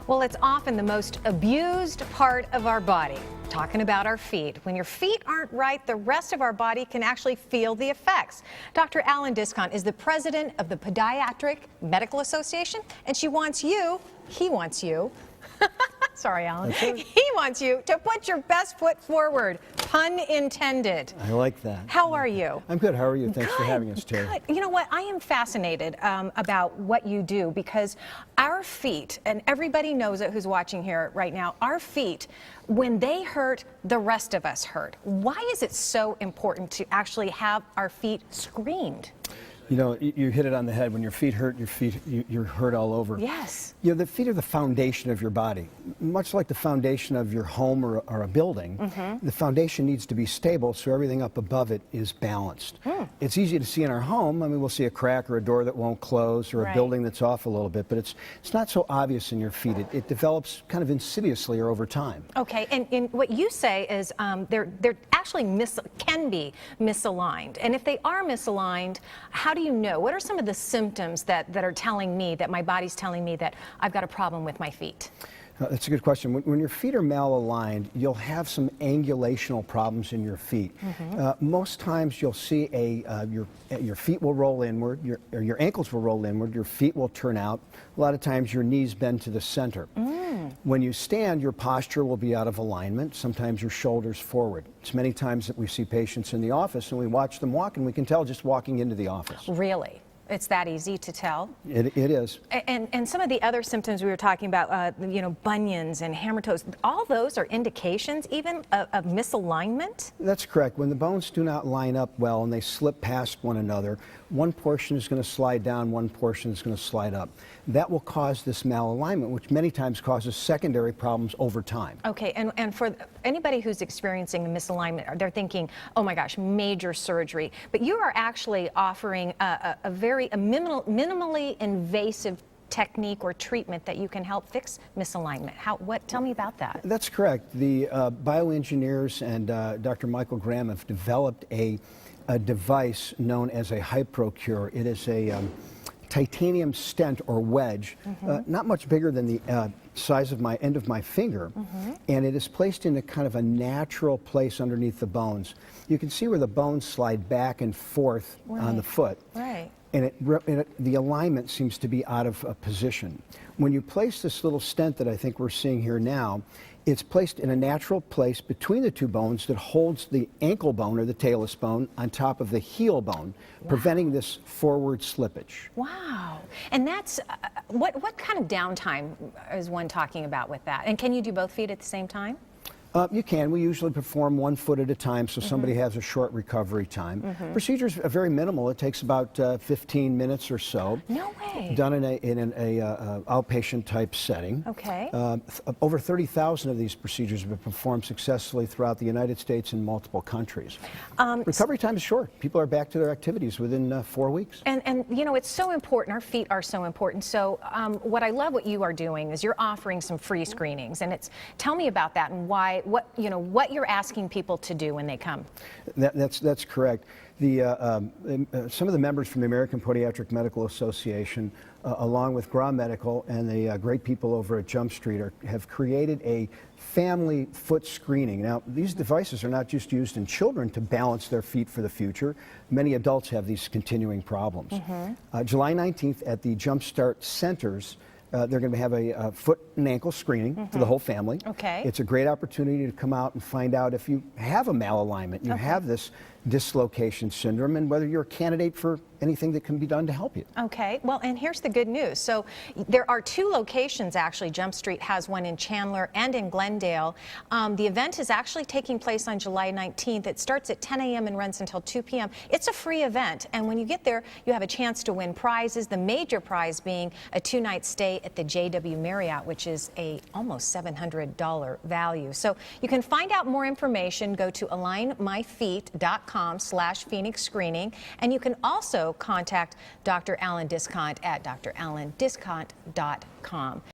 Well, it's often the most abused part of our body. Talking about our feet. When your feet aren't right, the rest of our body can actually feel the effects. Dr. Alan Discont is the president of the Podiatric Medical Association, and he wants you, sorry, Alan, he wants you to put your best foot forward, pun intended. I like that. How are you? I'm good. How are you? Thanks for having us, Terry. Good. You know what? I am fascinated about what you do, because our feet, and everybody knows it who's watching here right now, our feet, when they hurt, the rest of us hurt. Why is it so important to actually have our feet screened? You know, you hit it on the head. When your feet hurt, you're hurt all over. Yes. You know, the feet are the foundation of your body. Much like the foundation of your home or a building, the foundation needs to be stable so everything up above it is balanced. It's easy to see in our home. I mean, we'll see a crack or a door that won't close or a building that's off a little bit, but it's not so obvious in your feet. It develops kind of insidiously or over time. Okay, and what you say is they're actually can be misaligned. And if they are misaligned, how do you know? What are some of the symptoms that are telling me, that my body's telling me that I've got a problem with my feet? That's a good question. When your feet are malaligned, you'll have some angulational problems in your feet. Most times you'll see your feet will roll inward, your ankles will roll inward, your feet will turn out. A lot of times your knees bend to the center. When you stand, your posture will be out of alignment. Sometimes your shoulders forward. It's many times that we see patients in the office and we watch them walk, and we can tell just walking into the office. Really? It's that easy to tell? It is. And some of the other symptoms we were talking about, you know, bunions and hammer toes, all those are indications even of misalignment? That's correct. When the bones do not line up well and they slip past one another, one portion is going to slide down, one portion is going to slide up. That will cause this malalignment, which many times causes secondary problems over time. Okay, and for anybody who's experiencing a misalignment, they're thinking, oh my gosh, major surgery. But you are actually offering a minimally invasive technique or treatment that you can help fix misalignment. Tell me about that. That's correct. The bioengineers and Dr. Michael Graham have developed a device known as a HyproCure. It is a titanium stent or wedge, not much bigger than the size of my end of my finger, and it is placed in a kind of a natural place underneath the bones. You can see where the bones slide back and forth on the foot. And the alignment seems to be out of position. When you place this little stent that I think we're seeing here now, it's placed in a natural place between the two bones that holds the ankle bone or the talus bone on top of the heel bone, preventing this forward slippage. Wow. And that's, what kind of downtime is one talking about with that? And can you do both feet at the same time? You can. We usually perform 1 foot at a time, so somebody has a short recovery time. Procedure's very minimal. It takes about 15 minutes or so. No way. Done in an outpatient type setting. Okay. Over 30,000 of these procedures have been performed successfully throughout the United States and multiple countries. Recovery time is short. People are back to their activities within 4 weeks. And you know, it's so important. Our feet are so important. So what I love what you are doing is you're offering some free screenings, and tell me about that and why. What you're asking people to do when they come. That's correct. Some of the members from the American Podiatric Medical Association, along with Gra Medical and the great people over at Jump Street, have created a family foot screening. Now, these devices are not just used in children to balance their feet for the future. Many adults have these continuing problems. July 19th at the Jump Start centers, they're going to have a foot and ankle screening for the whole family. Okay. It's a great opportunity to come out and find out if you have a malalignment, you have this dislocation syndrome, and whether you're a candidate for anything that can be done to help you. Okay, well, and here's the good news. So there are 2 locations, actually. Jump Street has one in Chandler and in Glendale. The event is actually taking place on July 19th. It starts at 10 a.m. and runs until 2 p.m. It's a free event, and when you get there, you have a chance to win prizes, the major prize being a 2-night stay at the JW Marriott, which is a almost $700 value. So you can find out more information. Go to alignmyfeet.com/Phoenix Screening, and you can also contact Dr. Alan Discont at dralandiscont.com.